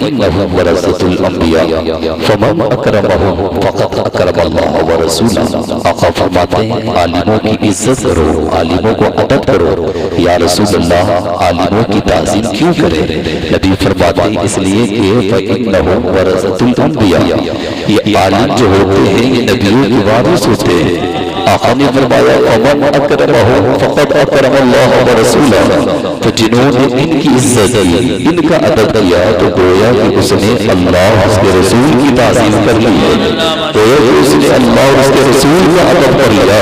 فإنهم ورثة الأنبياء فمن أكرمهم فقد أكرم الله ورسوله۔ آقا فرماتے ہیں عالموں کی عزت کرو، عالموں کو ادب کرو۔ یا رسول اللہ عالموں کی تعظیم کیوں کرے؟ نبی فرماتے ہیں اس لیے کہ فإنهم ورثة الأنبیاء، یہ عالم جو ہوتے ہیں یہ نبیوں کے وارث ہوتے ہیں۔ آقا نے فرمایا ومن اکرمہ فقد اکرم اللہ ورسولہ، تو جنہوں نے ان کی عزت کی، ان کا ادب کیا، تو گویا کہ اس نے اللہ اس کے رسول کی تعظیم کر لی ہے، گویا کہ اس نے اللہ اور اس کے رسول کا ادب کر لیا۔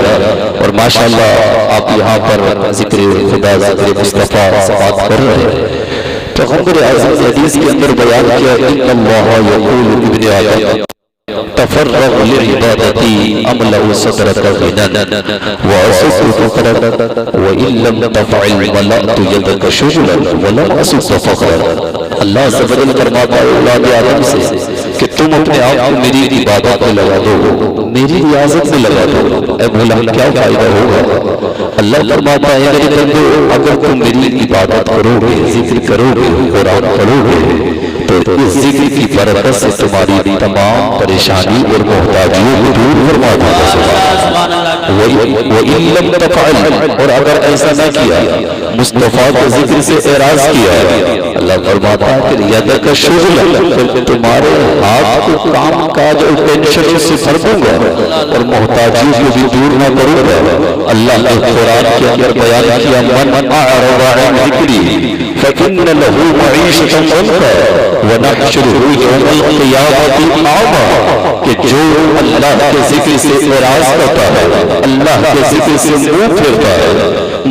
اور ماشاءاللہ آپ یہاں پر ذکر خدا، ذکر مصطفیٰ بات کر رہے ہیں۔ پیغمبر اعظم نے حدیث کے اندر بیان کیا ان اللہ یقول ابن آدم تفرغ لعبادتی املأ صدرك غنى وأسد فقرا وإن لم تفعل ملأت يدك شغلا ولم أسد فقرا۔ اللہ سے بدل فرماتا ہے اولاد آدم سے کہ تم اپنے آپ کو میری عبادت میں لگا دو، میری ریاضت میں لگا دو، اے مولا کیا فائدہ ہوگا؟ اللہ فرماتا ہے میرے بندو اگر تم میری عبادت کرو گے، ذکر کرو گے، قرآن پڑھو گے، تو اس ذکر کی برکت سے تمہاری تمام پریشانی اور محتاجیوں کو دور فرما دے گا۔ وَإِن لَمْ تَفْعَلْ، اور اگر ایسا نہ کیا، مصطفیٰ کے ذکر سے اعراض کیا، اللہ فرماتا ہے کہ یدک شغل، تمہارے ہاتھ کو کام کاج اور ٹینشن سے بھر دوں گا اور محتاجیوں کو بھی دور نہ کروں گا۔ اللہ نے قرآن کے اندر بیان کیا من اعرض عن ذکری فإن له معیشة ضنکا ونحشره یوم القیامة اعمی، کہ جو اللہ کے ذکر سے اعراض کرتا ہے، اللہ کے ذکر سے منہ پھیرتا ہے،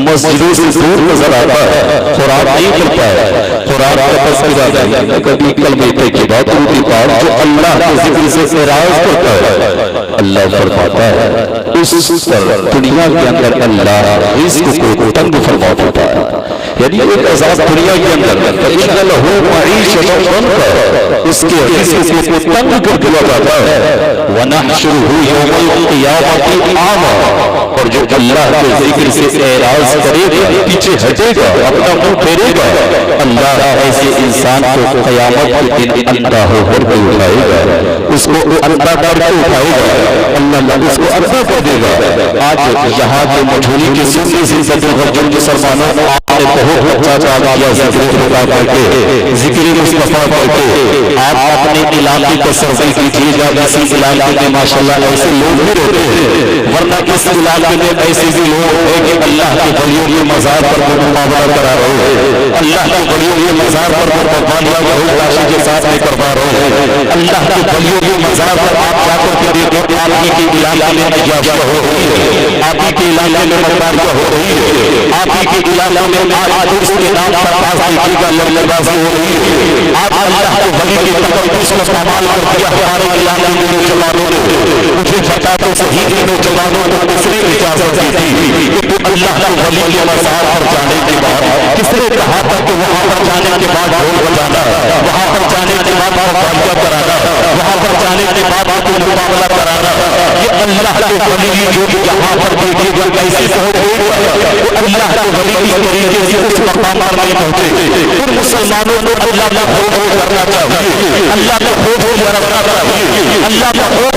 مسجدوں سے دور نظر آتا ہے، قرآن نہیں کرتا ہے، قرآن کا تذکرہ نہیں ہے، کبھی کلمہ طیبہ کی بات جو اللہ کے ذکر سے اعراض کرتا ہے، اللہ فرماتا ہے اس پر دنیا کے اندر اللہ رزق کو تنگ فرما دیتا ہے۔ یعنی ایک عذاب دنیا کے اندر فإن لہ معیشة ضنکا، اس کے رزق کو تنگ کر دیا جاتا ہے۔ ونحشرہ یوم القیامة اعمی، اور جو اللہ کے ذکر سے اعراض کرے گا، پیچھے ہٹے گا، اپنا منہ پھیرے گا، اللہ ایسے انسان کو قیامت کے دن اندھا ہو کر کے اٹھائے گا، اس کو اندھا کر کے اٹھائے گا، اللہ اس کو اندھا کر دے گا۔ آج یہاں کے مجھولی کے سننے سے صدر مسلمانوں آپ نے بہت اچھا کیا ذکر خدا کر کے، ذکر مصطفیٰ کر کے آپ اپنے علاقے کو سرزی کیجیے گا۔ اسی علاقے میں ماشاءاللہ ایسے لوگ بھی رہتے ہیں، ورنہ اس علاقے میں ایسے بھی لوگ ہیں کہ اللہ کے ولیوں کے مزار پر مقابلہ کرا رہے ہیں، اللہ کے ولیوں کے مزار پر قربانیاں بہت راشی کے ساتھ میں کروا رہے ہیں، اللہ کے ولیوں کے مزار پر آپ جا کر کے دیکھیں آپ ہی کے علاقے میں عیاشیاں ہو رہی ہے، آپ ہی کے علاقے میں مقداریاں ہو رہی ہے، آپ ہی کے علاقے میں آج کے نام پر پاس دیکھے گا لڑبازی ہو رہی ہے۔ آپ اللہ کے ولی کے تقدس کو استعمال کر دیا ہمارے علاقے میں نوجوانوں نے، مجھے بتا تو صحیح کے نوجوانوں کو کس نے اجازت دی تھی کہ تو اللہ کے ولی کے مزار پر جانے کے بعد کس نے کہا تھا کہ وہاں پر جانے کے بعد ڈھول بجانا، وہاں پر جانے کے بعد قربانیاں کرانا، وہاں پر جانے کے بعد آپ کو مقابلہ کرانا؟ یہ اللہ کے ولی جو یہاں پر دیکھے گا کیسے پہنچے وہ اللہ کے ولی کی طریقے سے اس مقام پر نہیں پہنچے۔ ان مسلمانوں کو اللہ کا خوف کرنا چاہیے، اللہ کا خوف رکھنا چاہیے، اللہ کا خوف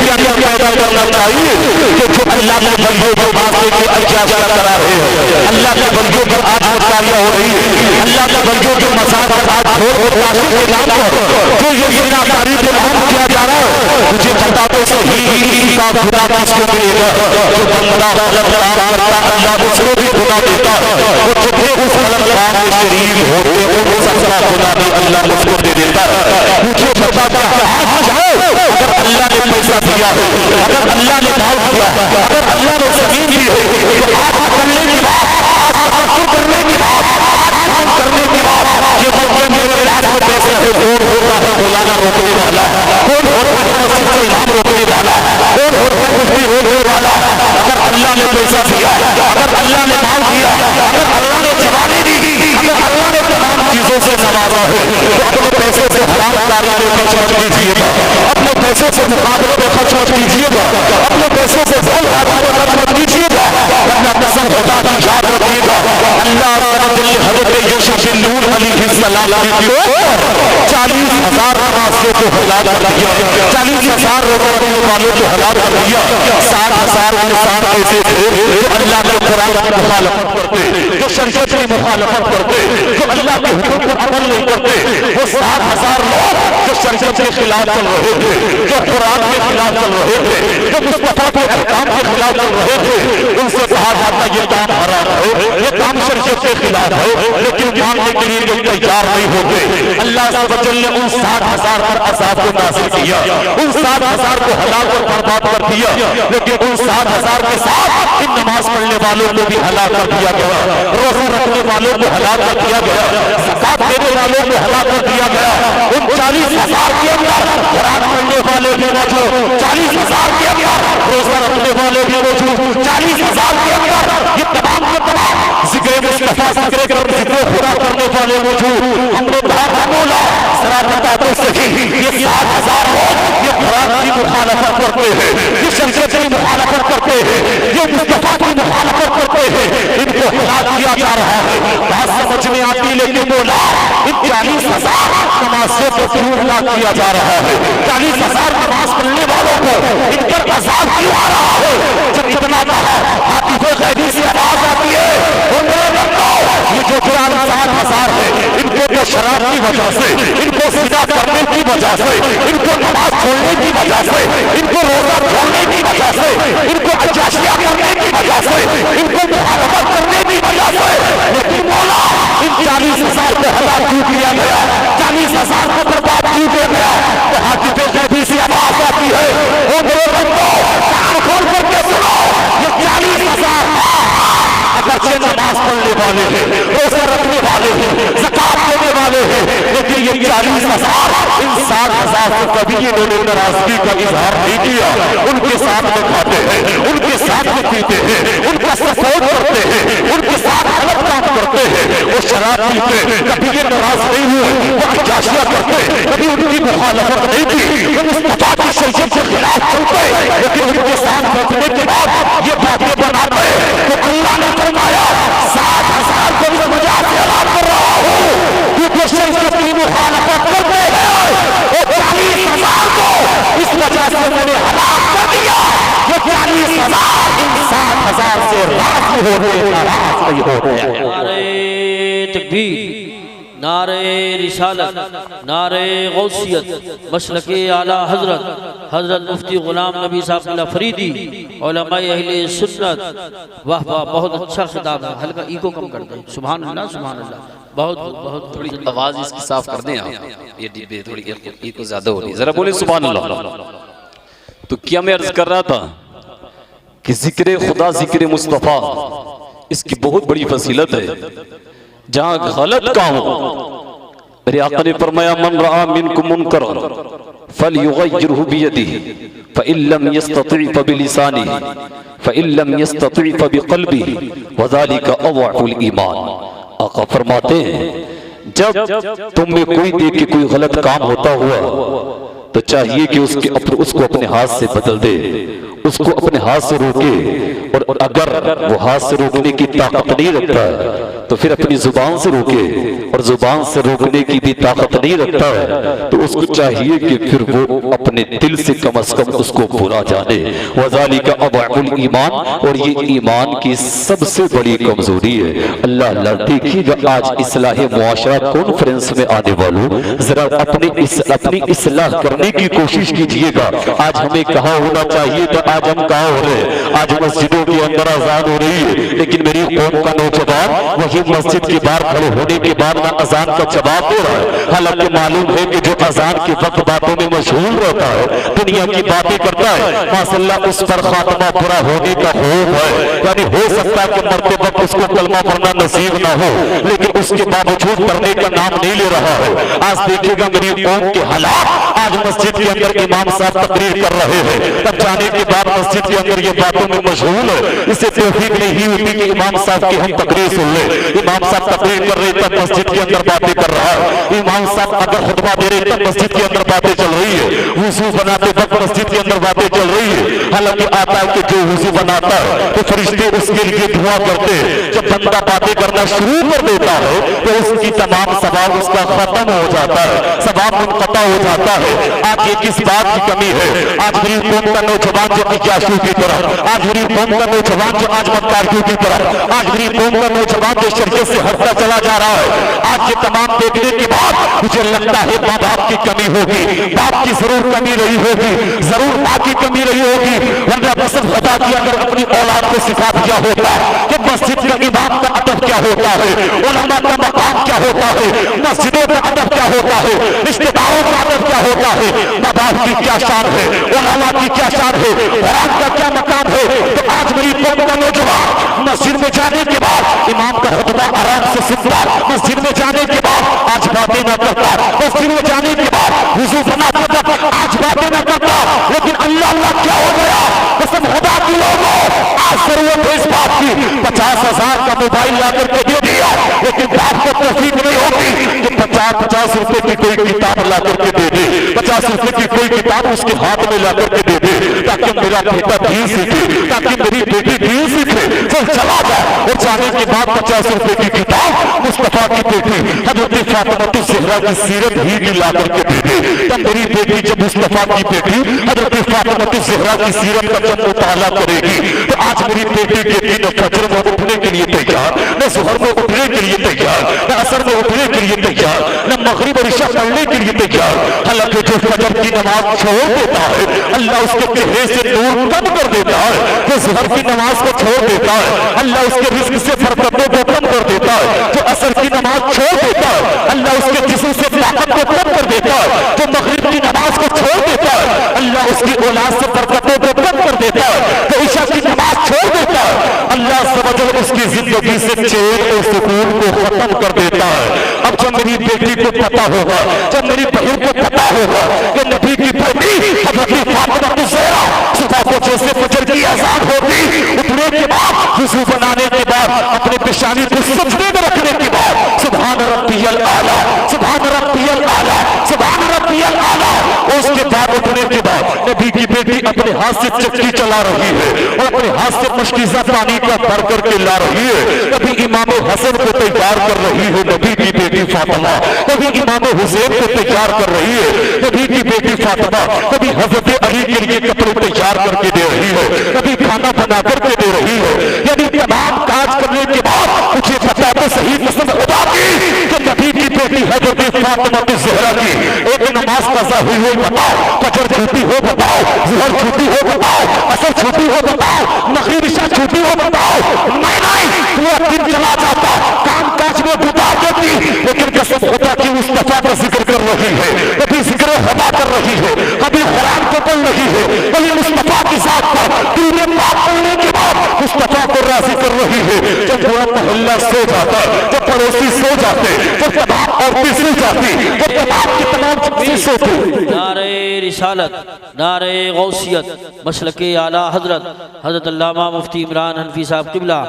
پیدا کرنا چاہیے کہ جو اللہ کے بندوں کو واسطے کے اجازت کرا رہے ہیں، اللہ کے بندوں پر آج مطالعہ ہو رہی ہے، اللہ کے بندوں کے مساج پر آج کے نام پر جو یہ ناکاری کے نام کیا جا رہا ہے، مجھے بتا تو صحیح کا خدا کس کو ملے گا؟ جو بندہ غلط کام کرتا اللہ اس کو بھی خدا دیتا ہے، وہ جتنے اس غلط کام میں شریک ہوتے ہیں وہ سب کا خدا بھی اللہ اس کو دے دیتا ہے۔ مجھے بتا اگر اللہ نے پیسہ دیا، اگر اللہ نے دھال دیا، اگر اللہ نے زمین دی ہے، تو آپ کرنے کی بات کرنے کی بات یہ بچے میرے علاج میں پیسے سے کون ہوتا ہے مولانا روکنے والا، کون ہوتا ہے مسجد سے امام روکنے والا، کون ہوتا ہے مفتی روکنے والا؟ اگر اللہ نے پیسہ دیا، اگر اللہ نے دھال دیا، اگر اللہ نے جوانی دی، اگر اللہ نے تمام چیزوں سے نوازا ہے، تو اپنے پیسے سے حرام کاری میں خرچ مت کیجیے گا، اپنے پیسے سے مقابلے میں خرچ مت کیجیے گا، اپنے پیسے سے بھول آدمی میں خرچ مت کیجیے گا، اپنا قسم خدا کی یاد رکھیے گا۔ اللہ حضرت یوسف بن نون علیہ السلام کی 40 40,000 نمازیوں کو ہلاک کر دیا، 40,000 روزہ رکھنے والوں کو ہلاک کر دیا، 60,000 انسان ایسے تھے جو اللہ کے قرآن کی مخالفت کرتے، جو شریعت کی مخالفت کرتے، جو اللہ کے حکم پر عمل نہیں کرتے، وہ 60,000 لوگ جو شریعت کے خلاف چل رہے تھے، جو قرآن کے خلاف چل رہے تھے، جو مصطفیٰ کے احکام کے خلاف چل رہے تھے، ان سے کہا جاتا یہ کام حرام ہے، یہ کام شریعت کے خلاف ہے، لیکن ماننے کے لیے لوگ تیار نہیں ہوتے۔ اللہ عز و جل نے ان 60,000 پر عذاب کو نازل کیا، ان 60,000 کو ہلاک اور برباد کر دیا، لیکن ان 60,000 کے ساتھ ان نماز پڑھنے والوں کو بھی ہلاک کر دیا گیا، روزہ رکھنے والوں کو ہلاک کر دیا گیا، زکات دینے والوں کو ہلاک کر دیا گیا۔ ان 40,000 کے اندر قرآن پڑھنے والے بھی موجود، 40,000 کے اندر روزہ رکھنے والے بھی موجود، 40,000 کے اندر یہ تمام کے تمام ذکر مصطفیٰ ذکر خدا کرنے والے موجود۔ ہم نے کہا مولا ذرا بتا دو صحیح یہ 60,000 لوگ یہ قرآن کی مخالفت کرتے ہیں، یہ شریعت کی مخالفت کرتے ہیں، یہ مصطفیٰ کی مخالفت کرتے ہیں، ان کو ہلاک کیا جا رہا ہے۔ بات سمجھ میں آتی لیکن مولا ان 40,000 نمازیوں کو کیوں ہلاک کیا جا رہا ہے؟ 40,000 نماز پڑھنے والوں کو ان پر عذاب کیوں آ رہا ہے؟ جب اتنا کہا عاطف قیدی سے آواز آتی ہے یہ جو 40,000 ہے ان کو تو شراب کی وجہ سے، ان کو زنا کرنے کی وجہ سے، ان کو نماز چھوڑنے کی وجہ سے، ان کو روزہ چھوڑنے کی وجہ سے، ان کو عیاشیاں کرنے کی وجہ سے، ان کو مخالفت کرنے کی وجہ سے، لیکن مولا ان 40,000 کو ہلاک کیوں کیا گیا؟ 40,000 کو برباد کیوں کیا گیا؟ تو عاطف قیدی سے آواز آتی ہے او میرے بندو کان کھول کر کے سنو، یہ 40,000 اگرچہ نماز پڑھنے والے ہیں، روزہ رکھنے والے ہیں، زکات دینے والے ہیں، لیکن یہ 40,000 ان 60,000 سے کبھی انہوں نے ناراضگی کا اظہار نہیں کیا۔ ان کے ساتھ میں کھاتے ہیں، ان کے ساتھ میں پیتے ہیں، ان کا سپورٹ کرتے ہیں، ان کے ساتھ غلط کام کرتے ہیں، وہ شراب پیتے، کبھی یہ ناراض نہیں ہوئے، وہ عیاشیاں کرتے، کبھی ان کی مخالفت نہیں کی، وہ مصطفیٰ کی شریعت کے خلاف چلتے، لیکن ان کے ساتھ بیٹھنے کے بعد یہ باتیں بناتے تو اللہ نے فرمایا 60,000 کو بھی مجھے سے ہلاک کر رہا ہوں کیونکہ شریعت کی مخالفت کرتے ہیں، وہ 40,000 کو اس وجہ سے میں نے ہلاک کر دیا۔ یہ 40,000 ان 60,000 سے راضی ہونے ناراض نہیں ہوتے ہیں۔ نعرہ تکبیر، نعرہ رسالت، نعرہ غوثیت، مسلک اعلیٰ حضرت حضرت مفتی غلام نبی صاحب اللہ فریدی، علماء اہل سنت۔ واہ واہ، بہت اچھا خطاب ہے، ہلکا ایکو کم کر دیں، سبحان اللہ سبحان اللہ، بہت بہت تھوڑی آواز اس کی صاف کر دیں آپ، یہ ڈبے تھوڑی ایکو زیادہ ہو رہی ہے، ذرا بولیں سبحان اللہ۔ تو کیا میں عرض کر رہا تھا کہ ذکر خدا ذکر مصطفیٰ اس کی بہت بڑی فضیلت ہے۔ جہاں غلط کام ہو، میرے آقا نے فرمایا من رأى منکم منکرا فلیغیرہ بیدہ فإن لم یستطع فبلسانہ فإن لم یستطع فبقلبہ وذلک اضعف الایمان۔ آقا فرماتے ہیں جب تم میں کوئی دیکھ کے کوئی غلط کام ہوتا ہوا تو چاہیے کہ اس کو اپنے ہاتھ سے بدل دے، اس کو اپنے ہاتھ سے روکے، اور اگر وہ ہاتھ سے روکنے کی طاقت نہیں رکھتا ہے تو پھر اپنی زبان سے روکے، اور زبان سے روکنے کی بھی طاقت نہیں رکھتا ہے تو اس کو چاہیے کہ پھر وہ اپنے دل سے کم از کم اس کو بھولا جانے۔ وَذَلِكَ أَضْعَفُ الْإِيمَانِ، اور یہ ایمان کی سب سے بڑی کمزوری ہے۔ اللہ اللہ دیکھیے گا آج اصلاح معاشرہ کانفرنس میں آنے والوں ذرا اپنی اصلاح کرنے کی کوشش کیجئے گا۔ آج ہمیں کہاں ہونا چاہیے تھا، آج ہم کہاں ہو رہے ہیں؟ آج مسجدوں کے اندر اذان ہو رہی ہے، لیکن میری قوم کا نوجوان وہی مسجد کے باہر کھڑے ہونے کے بعد نہ اذان کا جواب دے رہا ہے، حالانکہ معلوم ہے کہ جو اذان کے وقت باتوں میں مشغول رہتا ہے، دنیا کی باتیں کرتا ہے، ماشاءاللہ اس پر خاتمہ برا ہونے کا خوف ہے۔ یعنی ہو سکتا ہے کہ مرتے وقت اس کو کلمہ پڑھنا نصیب نہ ہو، لیکن اس کے باوجود پڑھنے کا نام نہیں لے رہا ہے۔ آج دیکھے گا میری قوم کے حالات آج مسجد کے اندر امام صاحب تقریر کر رہے ہیں، تب جانے کے بعد مسجد کے اندر یہ باتوں میں مشغول ہے، اسے توفیق نہیں ہوتی کہ امام صاحب کی ہم تقریر سن لیں۔ امام صاحب تقریر کر رہے تب مسجد کے اندر باتیں کر رہا ہے، امام صاحب اگر خطبہ دے رہے تب مسجد کے اندر باتیں چل رہی ہے، وضو بناتے وقت مسجد کے اندر باتیں چل رہی ہے۔ حالانکہ آتا ہے کہ جو وضو بناتا ہے تو فرشتے اس کے لیے دعا کرتے ہیں، جب بندہ باتیں کرنا شروع کر دیتا ہے تو اس کی تمام ثواب اس کا ختم ہو جاتا ہے، ثواب منقطع ہو جاتا ہے۔ آج یہ کس بات کی کمی ہے؟ آج میری قوم کا نوجوان جو عیاشیوں کی طرف، آج میری قوم کا نوجوان جو آج مکاریوں کی طرف، آج میری قوم کا نوجوان جو شریعت سے ہٹتا چلا جا رہا ہے، آج یہ تمام دیکھنے کے بعد مجھے لگتا ہے ماں باپ کی کمی ہوگی، باپ کی ضرور کمی رہی ہوگی، ضرور ماں کی کمی رہی ہوگی، ورنہ قسم خدا کی اگر اپنی اولاد کو سکھا دیا ہوتا کہ مسجد کا امام کا ادب کیا ہوتا ہے، علماء کا مقام کیا ہوتا ہے، مسجدوں کا ادب کیا ہوتا ہے، رشتہ داروں کا ادب کیا ہوتا ہے، ماں باپ کی کیا شان ہے، علماء کی کیا شان ہے، قرآن کا کیا مقام ہے، تو آج میری قوم کا نوجوان مسجد میں جانے کے بعد امام کا خطبہ آرام سے سنتا، مسجد میں جانے کے بعد آج باتیں نہ کرتا، مسجد میں جانے کے بعد وضو بناتا تھا آج باتیں نہ کرتا، لیکن اللہ کیا ہو گیا؟ قسم خدا کی لوگوں آج ضرورت ہے اس بات کی 50,000 کا موبائل لا کر کے دے دیا، لیکن باپ کو توفیق نہیں ہوتی کہ 50 روپے کی کوئی کتاب لا کر کے دے دے، 50 روپے کی کوئی کتاب اس کے ہاتھ میں لا کر کے دے دے، تاکہ میرا بیٹا دین سیکھے، تاکہ میری بیٹی دین سیکھے، پھر چلا جائے اور جانے کے بعد 50 روپے کی کتاب مصطفیٰ کی بیٹی حضرت فاطمہ الزہرا کی سیرت ہی کی لا کر کے دے دے، تب میری بیٹی جب مصطفیٰ کی بیٹی حضرت فاطمہ الزہرا کی سیرت کا جب مطالعہ کرے گی تو آج میری بیٹی نہ فجر میں اٹھنے کے لیے تیار، نہ ظہر میں اٹھنے کے لیے تیار، نہ عصر میں اٹھنے کے لیے تیار، نہ مغرب اور عشاء پڑھنے کے لیے تیار۔ حالانکہ جو فجر کی نماز چھوڑ دیتا ہے اللہ اس کے چہرے سے نور کم کر دیتا ہے، جو ظہر کی نماز کو چھوڑ دیتا ہے اللہ اس کے رزق سے برکتوں کو کم کر دیتا ہے، جو عصر کی نماز چھوڑ دیتا ہے اللہ اس کے جسم سے طاقت کو کم کر دیتا ہے، جو مغرب کی نماز کو چھوڑ دیتا ہے اللہ اس کی اولاد سے برکتوں کو کم کر دیتا ہے، جو عشاء کی نماز چھوڑ دیتا ہے اللہ سبحانہ اس کی زندگی سے چین اور سکون کو ختم کر دیتا ہے۔ اب جب میری بیٹی کو پتا ہوگا، جب میری بہن کو پتا ہوگا کہ نبی کی بیٹی حضرت فاطمہ الزہرا صبح کو جیسے فجر کی اذان ہوتی اٹھنے کے بعد وضو بنانے کے بعد اپنے پیشانی کو سجدے میں رکھنے کے بعد سبحان ربی الاعلیٰ سبحان ربی الاعلیٰ سبحان ربی الاعلیٰ، اس کے بعد اٹھنے کے بعد نبی کی بیٹی اپنے ہاتھ سے چکی چلا رہی ہے اور اپنے ہاتھ سے مشکیزہ پانی کا بھر کر کے لا رہی ہے، کبھی امام حسن کو تیار کر رہی ہے نبی کی بیٹی فاطمہ، کبھی امام حسین کو تیار کر رہی ہے نبی کی بیٹی فاطمہ، کبھی حضرت علی کے لیے کپڑے تیار کر کے دے رہی ہے، کبھی کھانا بنا کر کے دے رہی ہے، یعنی تمام کاج کرنے کے بعد مجھے پتا تو صحیح قسم خدا کی کہ نبی کی بیٹی حضرت فاطمہ الزہرا کی ایک نماز قضا ہوئی ہو بتاؤ، فجر چھوٹی ہو بتاؤ، ظہر چھوٹی ہو بتاؤ، عصر چھوٹی ہو بتاؤ، مغرب عشاء چھوٹی ہو بتاؤ، میں نہیں پورا دن چلا جاتا کام کاج میں گزار دیتی، لیکن قسم خدا کی مصطفیٰ کا ذکر کر رہی ہے، کبھی ذکر خدا کر رہی ہے، کبھی قرآن کو پڑھ رہی ہے، کبھی مصطفیٰ کی ذات پر دین پاک پڑھنے کے بعد مصطفیٰ کو راضی کر رہی ہے۔ جب پورا محلہ سو جاتا، جب پڑوسی سو جاتے، جب تمام عورتیں سو جاتی، جب تمام کی تمام چیزیں سوتی، نعرہ رسالت، نعرہ غوثیت، مسلک اعلیٰ حضرت حضرت علامہ مفتی عمران حنفی صاحب قبلہ،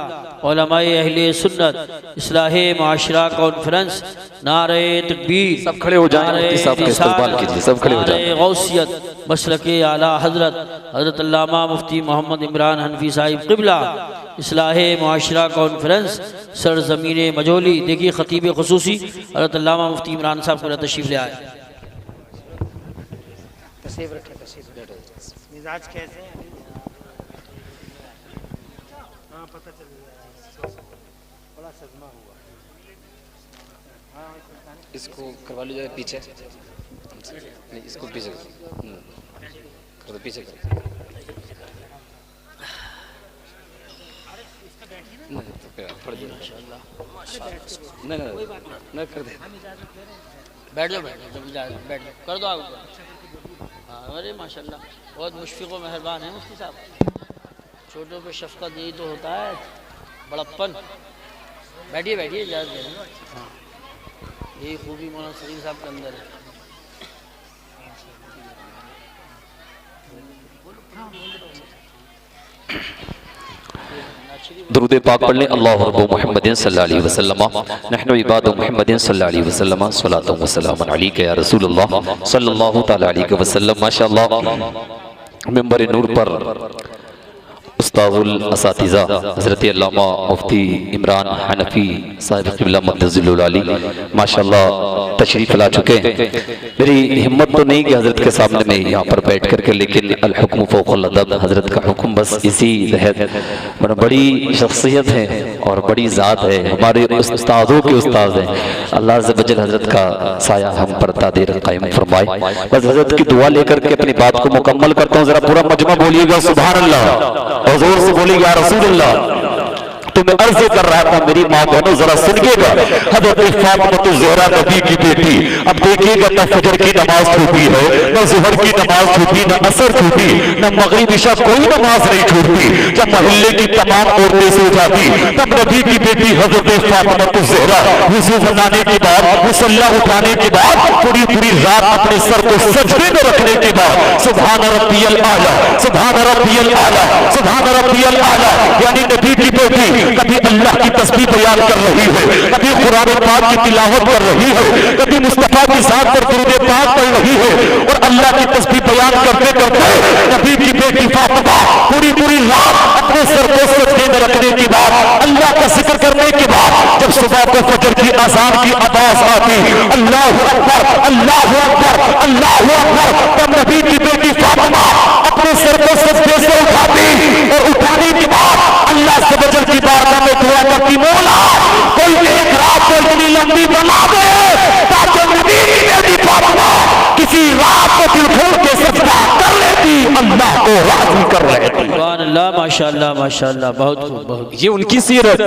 علماء اہل سنت، اصلاح معاشرہ کانفرنس، نعرہ تکبیر، سب کھڑے ہو جائیں، نعرہ مفتی صاحب کا استقبال کیجئے، سب کھڑے ہو جائیں، نعرہ غوثیت، مسلک اعلیٰ حضرت حضرت علامہ مفتی محمد عمران حنفی صاحب قبلہ، اصلاح معاشرہ کانفرنس، سرزمین مجولی۔ دیکھیے خطیب خصوصی حضرت علامہ مفتی عمران صاحب کو تشریف لے آئے۔ تشریف رکھے، مزاج کیسے ہیں؟ ہاں پتہ چل گیا، بڑا صدمہ ہوا۔ اس کو کروا لو جائے پیچھے، نہیں اس کو پیچھے کر دو، پیچھے کر دو، نہیں کر دے، بیٹھ جاؤ بیٹھ جاؤ، کر دو آگے۔ ہاں ارے ماشاءاللہ بہت مشفق و مہربان ہیں مفتی صاحب، چھوٹوں پہ شفقت یہی تو ہوتا ہے، بڑپن۔ بیٹھیے بیٹھیے، اجازت دیں، ہاں یہی خوبی مولانا سلیم صاحب کے اندر ہے۔ درود پاک پڑھ لیں اللہ رب محمد صلی اللہ علیہ وسلم نحن عباد محمد صلی اللہ علیہ وسلم صلاۃ و سلام علیک یا رسول اللہ صلی اللہ تعالی علیہ وسلم۔ ماشاءاللہ ممبر نور پر استاذ الاساتذہ حضرت علامہ مفتی عمران حنفی صاحب قبلہ مقدس العالی ماشاءاللہ تشریف لا چکے ہیں۔ میری ہمت تو نہیں کہ حضرت کے سامنے میں یہاں پر بیٹھ کر کے، لیکن الحکم فوق الادب، حضرت کا حکم بس اسی تحت۔ بڑی شخصیت ہے اور بڑی ذات ہے، ہمارے استاذوں کے استاذ ہیں، اللہ عز و جل حضرت کا سایہ ہم پر تا دیر قائم فرمائے۔ بس حضرت کی دعا لے کر کے اپنی بات کو مکمل کرتا ہوں، ذرا پورا مجمع بولیے گا سبحان اللہ، اور زور سے بولی یا رسول اللہ۔ تو میں عرض کر رہا تھا میری ماں بہنوں ذرا سنیے گا، حضرت فاطمہ الزہرا نبی کی بیٹی، اب دیکھیے گا نہ فجر کی نماز چھوٹی ہے، نہ ظہر کی نماز چھوٹی، نہ عصر چھوٹی، نہ مغرب عشاء، کوئی نماز نہیں چھوٹتی۔ جب محلے کی تمام عورتیں سو جاتی تب نبی کی بیٹی حضرت فاطمہ الزہرا وضو بنانے کے بعد، مصلی اٹھانے کے بعد، پوری پوری رات اپنے سر کو سجدے میں رکھنے کے بعد سبحان ربی الاعلیٰ، سبحان ربی الاعلیٰ، سبحان ربی الاعلیٰ، یعنی نبی کی بیٹی کبھی اللہ کی تسبیح بیان کر رہی ہے، کبھی قرآن پاک کی تلاوت کر رہی ہے، کبھی مصطفیٰ کی ذات پر درود پاک پڑھ رہی ہے، اور اللہ کی تسبیح بیان کرتے کرتے نبی کی بیٹی فاطمہ پوری پوری رات اپنے سر کو سجدے میں رکھنے کے بعد، اللہ کا ذکر کرنے کے بعد، جب صبح کو فجر کی اذان کی آواز آتی اللہ اکبر اللہ اکبر اللہ اکبر، تب نبی کی بیٹی فاطمہ اپنے سر کو سجدے سے اٹھاتی، اور اٹھانے کے بعد اللہ سے بجل کی بارگاہ میں دعا کرتی، مولا کوئی ایک رات کو اتنی لمبی بنا دے تاکہ نبی کی بیٹی فاطمہ کسی رات کو دل کھول کے سجدہ کر لیتی، اللہ کو راضی کر رہے تھی۔ سبحان اللہ، ماشاءاللہ ماشاءاللہ، بہت خوب، بہت یہ ان کی سیرت،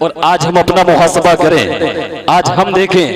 اور آج ہم اپنا محاسبہ کریں۔ آج ہم دیکھیں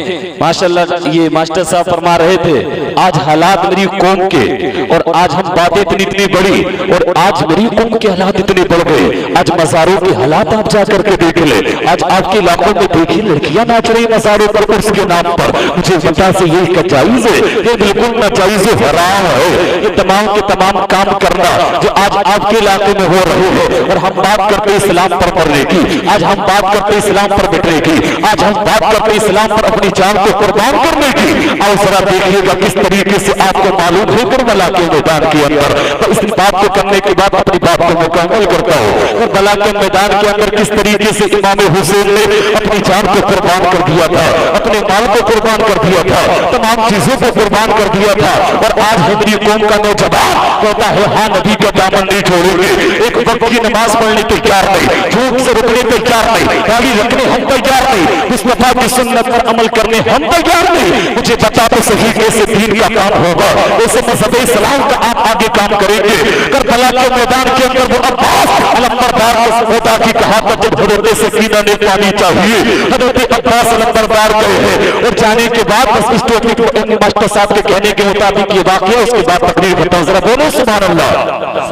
ماشاءاللہ، یہ ماسٹر صاحب فرما رہے تھے آج حالات میری قوم کے، اور آج ہم باتیں اتنی بڑی، اور آج میری قوم کے حالات اتنے بڑھ گئے۔ آج مزاروں کے حالات آپ جا کر کے دیکھ لیں، آج آپ کے علاقوں میں دیکھیں لڑکیاں ناچ رہی مزاروں پر عرس کے نام پر۔ مجھے پتا سے یہ کیا جائز ہے؟ یہ بالکل ناجائز حرام ہے۔ یہ تمام کے تمام کام کرنا جو آج آپ کے علاقے میں ہو رہے ہیں، اور ہم بات کرتے اسلام پر مرنے کی، آج ہم بات کرتے اسلام پر مٹنے کی، آج ہم بات کرتے اسلام پر اپنی جان کو قربان کرنے کی۔ اور ذرا دیکھیے گا کس طریقے سے آپ کو معلوم ہے کربلا کے میدان کے اندر، تو اس بات کو کرنے کے بعد اپنی بات کو مکمل کرتا ہوں۔ کربلا کے میدان کے اندر کس طریقے سے امام حسین نے اپنی جان کو قربان کر دیا تھا، اپنے مال کو قربان کر دیا تھا، تمام چیزوں کو قربان کر دیا تھا، اور آج ہماری قوم کا نوجوان کہتا ہے ہاں نبی کا دامن نہیں چھوڑیں گے، ایک وقت کی نماز پڑھنے تیار نہیں، جھوٹ سے رکنے تیار نہیں، گاڑی رکھنے ہم تیار نہیں، مصطفیٰ کی سنت پر عمل کرنے ہم تیار نہیں۔ مجھے بتا تو صحیح کیسے دین کا کام ہوگا، کیسے مذہب اسلام کا آپ آگے کام کریں گے۔ کربلا کے میدان کے اندر وہ عباس علمبردار کو خدا کی کہا تھا جب حضرت سکینہ نے پانی چاہیے، حضرت عباس علمبردار گئے ہیں، اور جانے کے بعد بس اس ٹوپی کو ماسٹر صاحب کے کہنے کے مطابق یہ واقعہ، اس کے بعد تقریر بتاؤں، ذرا بولو سبحان اللہ،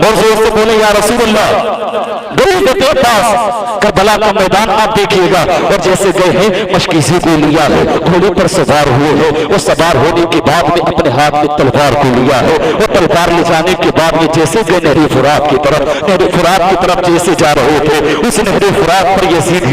بہت زور سے بولے یا رسول اللہ۔ کربلا کا میدان آپ دیکھیے گا، اور جیسے گئے ہیں مشکیزی کو لیا ہے، گھوڑے پر سوار ہوئے ہیں، وہ سوار ہونے کے بعد میں اپنے ہاتھ میں تلوار کو لیا ہے، وہ تلوار لے جانے کے بعد میں جیسے گئے نہر فرات کی طرف، نہر فرات کی طرف جیسے جا رہے تھے، اس نہر فرات پر یزید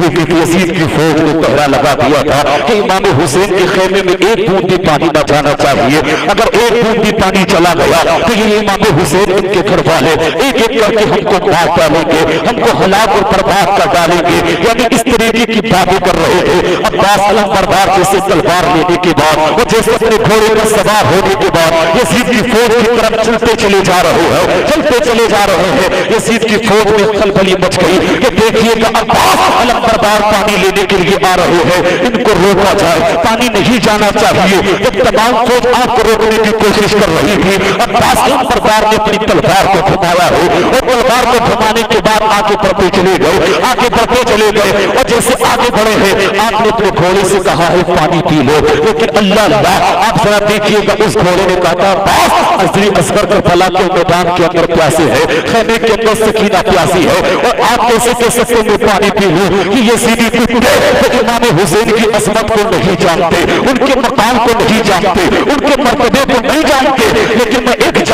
کی فوج نے پہرا لگا دیا تھا کہ امام حسین کے خیمے میں ایک بوند بھی پانی نہ جانا چاہیے، اگر ایک بوند بھی پانی چلا گیا تو یہ امام حسین ان کے گھر والے ایک ایک کر کے ہم کو مار ڈالیں گے، ہم کو ہلاک اور برباد کر ڈالیں گے، یعنی اس طریقے کی باتیں کر رہے تھے۔ عباس علمبردار جیسے تلوار لینے کے بعد، وہ جیسے اپنے گھوڑے پر سوار ہونے کے بعد یزید کی فوج کی طرف چلتے چلے جا رہے ہیں، چلتے چلے جا رہے ہیں۔ یزید کی فوج میں خلبلی مچ گئی کہ دیکھیے کہ عباس علمبردار پانی لینے کے لیے آ رہے ہیں، ان کو روکا جائے، پانی نہیں جانا چاہیے۔ جب تمام فوج آپ کو روکنے کی کوشش کر رہی تھی، عباس علمبردار نے اپنی تلوار کو گھمایا ہے، اور تلوار کو گھمانے کے بعد آگے بڑھتے چلے گئے، آگے بڑھتے چلے گئے، اور جیسے آگے بڑھے ہیں آپ نے اپنے گھوڑے سے کہا ہے پانی پی لو، لیکن اللہ آپ ذرا دیکھیے گا اس گھوڑے نے کہا عباس اصغر کربلا کے میدان کے اندر پیاسے ہے، خیمے کے اندر سکینہ پیاسی ہے، اور آپ کیسے کہہ سکتے میں پانی پی لوں؟ کہ یہ سیدھی کتے امام حسین کی عظمت کو نہیں جانتے، ان کے مقام کو نہیں جانتے، ان کے مرتبے کو نہیں جانتے، لیکن میں ایک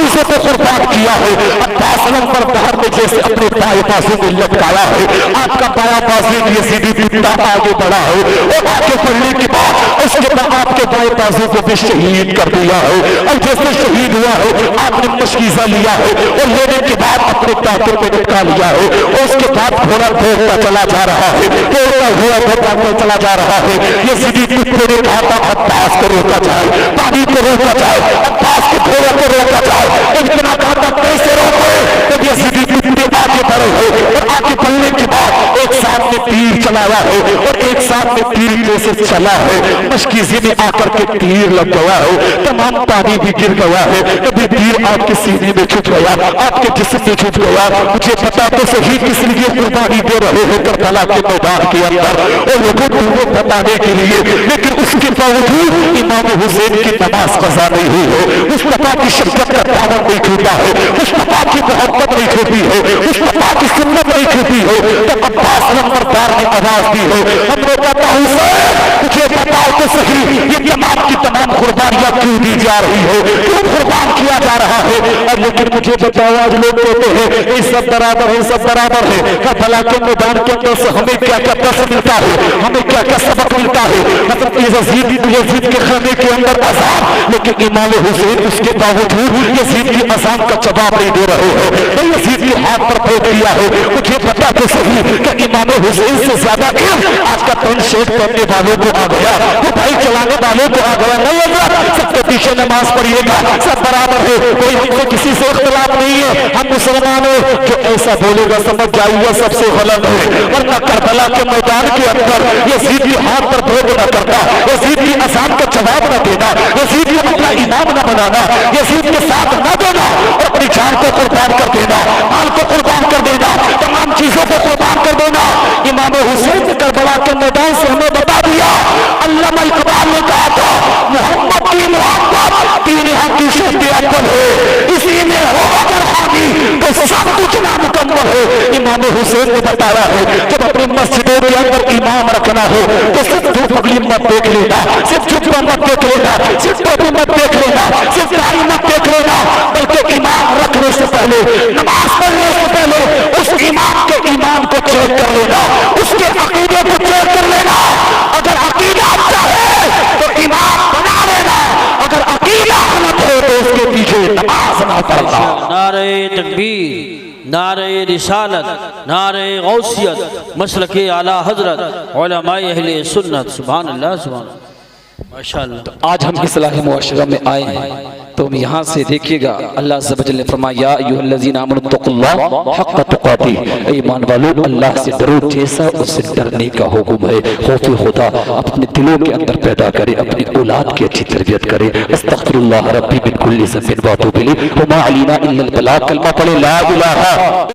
چیزوں کو قربان کیا ہے. عباس نمبر باہر میں جیسے اپنے بائیں بازو میں لٹکایا ہے, آپ کا بایاں بازو یزیدی بنتا آگے بڑھا ہے, اور آگے بڑھنے کے بعد اس کے بعد آپ کے بائیں بازو کو بھی شہید کر دیا ہے. اور جیسے شہید ہوا ہے آپ نے مشکیزہ لیا ہے, اور لینے کے بعد اپنے دانتوں پہ لٹکا لیا ہے, اور اس کے بعد گھوڑا دوڑتا چلا جا رہا ہے, دوڑتا ہوا دوڑتا چلا جا رہا ہے. یزیدی کتے نے کہا تھا عباس کو روکا جائے, پانی کو روکا جائے, عباس کے گھوڑے کو روکا جائے. اتنا کہا تھا کیسے روکے, تب یزیدی کتے آگے بڑھے ہیں, اور آگے بڑھنے کے بعد ایک ساتھ میں تیر چلایا ہے, اور ایک ساتھ میں تیر جیسے چلا ہے, مشکیزے میں آ کر کے تیر لگ گیا ہے, تمام پانی بھی گر گیا ہے, کبھی تیر آپ کے سینے میں چھپ گیا, آپ کے جسم میں چھپ گیا. مجھے پتا تو صحیح کس لیے قربانی دے رہے ہو کربلا کے میدان کے اندر, اور لوگوں کو بتانے کے لیے, لیکن اس کے باوجود امام حسین کی نماز قضا نہیں ہوئی ہے. مصطفیٰ کی شفقت کا دامن نہیں چھوٹا ہے, مصطفیٰ کی محبت نہیں چھوٹی ہے, مصطفیٰ کی سنت نہیں چھوٹی ہے. تو عباس نمبردار نے آواز دی ہے, ہم نے کہا حسین مجھے بتاؤ تو صحیح یہ تمام کی تمام قربانیاں کیوں دی جا رہی ہے, کیوں قربان کیا جا رہا ہے. اور لیکن مجھے بتاؤ آج لوگ کہتے ہیں یہ سب برابر ہے, سب برابر ہے. کربلا کے میدان کے اندر سے ہمیں کیا کیا درس ملتا ہے, ہمیں کیا کیا سبق ملتا ہے. مطلب یزید کے خانے کے اندر اذان, لیکن امام حسین اس کے باوجود یزید کی اذان کا جواب نہیں دے رہے ہیں, یزید کے ہاتھ پر پھینک دیا ہے. مجھے پتا تو صحیح کہ امام حسین سے زیادہ آج کا پینٹ شرٹ پہننے والوں کو آ گیا, وہ بھائی چلانے والوں کو آ گیا. نہیں ہوگا سب کے پیچھے نماز پڑھیے گا, سب برابر ہے, کوئی ہم سے کسی سے اختلاف نہیں ہے, ہم مسلمان ہیں. جو ایسا بولے گا سمجھ جائیے سب سے غلط ہے. ورنہ کربلا کے میدان کے اندر یزید کے ہاتھ پر بھوگ نہ کرنا, یزید کی اذان کا جواب نہ دینا, یزید کو اپنا امام نہ بنانا, یزید کے ساتھ نہ دینا, اور اپنی جان کو قربان کر دینا, مال کو قربان کر دینا, تمام چیزوں کو قربان کر دینا. امام حسین نے کربلا کے میدان سے ہمیں بتا دیا, علامہ اقبال نے کہا تھا محمد کی محبت تین حقی شہد اکبر ہے, اسی میں ہو اگر حامی تو سب کچھ نامکمل ہے. امام حسین نے بتایا ہے جب اپنی مسجدوں کے اندر امام رکھنا ہو تو صرف دو پگڑی مت دیکھ لینا, صرف جبہ مت دیکھ لینا, صرف ٹوپی مت دیکھ لینا, صرف داڑھی مت دیکھ لینا, بلکہ امام رکھنے سے پہلے, نماز پڑھنے سے پہلے اس امام کے ایمان کو چیک کر لینا, اس کے عقیدے کو چیک کر لینا. اگر عقیدہ اچھا ہے تو امام بنا لینا, اگر عقیدہ غلط ہے تو اس کے پیچھے نماز نہ پڑھنا. نعرہ تکبیر, نعرہ رسالت, نعرہ غوثیت, مسلک اعلی حضرت, علماء اہل سنت. سبحان اللہ, سبحان اللہ, ماشاءاللہ. آج ہم اصلاح معاشرہ میں آئے ہیں تو ہم یہاں سے دیکھیے گا اللہ عز و جل نے فرمایا یا ایھا الذین آمنوا اتقوا اللہ حق تقاتی, ایمان والو اللہ سے ڈرو جیسا اس سے ڈرنے کا حکم ہے. خوف خدا اپنے دلوں کے اندر پیدا کرے, اپنی اولاد کی اچھی تربیت کرے. استغفر اللہ ربی من کل ذنب واتوب الیہ وما علینا الا البلاغ. کلمہ پڑھے لا الہ